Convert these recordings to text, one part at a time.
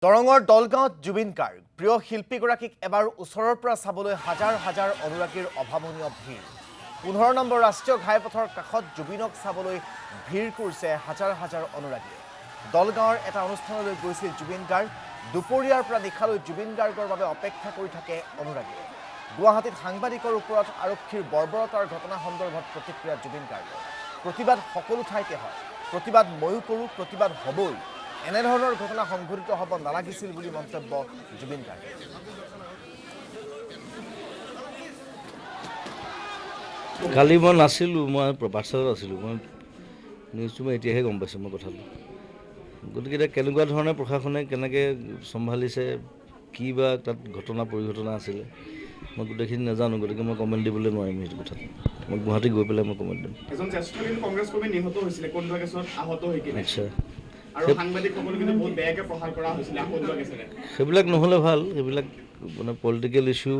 দৰঙৰ দলগাঁৱত জুবিন গাৰ্গ প্ৰিয় শিল্পীগৰাকীক এবাৰ ওচৰৰ পৰা চাবলৈ হাজাৰ হাজাৰ অনুৰাগীৰ অভাৱনীয় ভিৰ 15 নম্বৰ ৰাষ্ট্ৰীয় ঘাইপথৰ কাষত জুবিনক চাবলৈ ভিৰ কৰিছে হাজাৰ হাজাৰ অনুৰাগী দলগাঁৱৰ এটা অনুষ্ঠানলৈ গৈছিল জুবিন গাৰ্গ দুপৰীয়াৰ পৰা নিশালৈ জুবিন গাৰ্গৰ বাবে অপেক্ষা কৰি থাকে অনুৰাগীয়ে গুৱাহাটীত সাংবাদিকৰ ওপৰত আৰক্ষীৰ বৰ্বৰতাৰ ঘটনা সন্দৰ্ভত প্ৰতিক্ৰিয়া জুবিন গাৰ্গৰ প্ৰতিবাদ সকলো ঠাইতে হয় প্ৰতিবাদ ময়ো কৰোঁ প্ৰতিবাদ হ'বই এনেধৰণৰ ঘটনা সংঘটিত হ'ব নালাগিছিল বুলি মন্তব্য জুবিন গাৰ্গৰ কালি মই নাছিলোঁ মই পাঠশালাত আছিলোঁ মই নিউজটো মই এতিয়াহে গম পাইছোঁ মই কথাটো গতিকে এতিয়া কেনেকুৱা ধৰণে প্ৰশাসনে কেনেকৈ চম্ভালিছে কি বা তাত ঘটনা পৰিঘটনা আছিলে মই গোটেইখিনি নাজানো গতিকে মই কমেণ্ট দিবলৈ নোৱাৰিম সেইটো কথাত মই গুৱাহাটী গৈ পেলাই মই কমেণ্ট দিম এজন জ্যেষ্ঠ কংগ্ৰেছ কৰ্মী নিহত হৈছিলে কোনোবা কেছত আহত হৈ কিনে আচ্ছা আৰু সাংবাদিকসকলক কিন্তু বহুত বেয়াকৈ প্ৰহাৰ কৰা হৈছিলে আহত হৈছিলে সেইবিলাক নহ'লে ভাল সেইবিলাক মানে পলিটিকেল ইছ্যু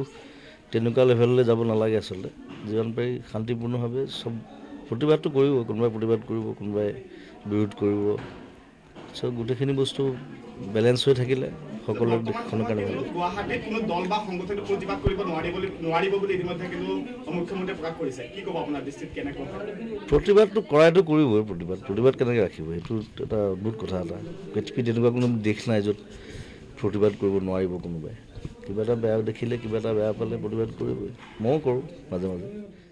তেনেকুৱা লেভেললৈ যাব নালাগে আচলতে যিমান পাৰি শান্তিপূৰ্ণভাৱে চব প্ৰতিবাদটো কৰিব কোনোবাই প্ৰতিবাদ কৰিব কোনোবাই বিৰোধ কৰিব চব গোটেইখিনি বস্তু বেলেঞ্চ হৈ থাকিলে সকলো দেশখনৰ কাৰণে ভাল গুৱাহাটীত কোনো দল বা সংগঠনে প্ৰতিবাদ কৰিব নোৱাৰিব বুলি ইতিমধ্যে কিন্তু মুখ্যমন্ত্ৰীয়ে প্ৰকাশ কৰিছে কি ক'ব আপোনাৰ দৃষ্টিত কেনেকৈ প্ৰতিবাদটো কৰাইতো কৰিবই প্ৰতিবাদ কেনেকৈ ৰাখিব সেইটো এটা অদ্ভুত কথা এটা পৃথিৱীত তেনেকুৱা কোনো দেশ নাই য'ত প্ৰতিবাদ কৰিব নোৱাৰিব কোনোবাই কিবা এটা বেয়া দেখিলে কিবা এটা বেয়া পালে প্ৰতিবাদ কৰিবই ময়ো কৰোঁ মাজে মাজে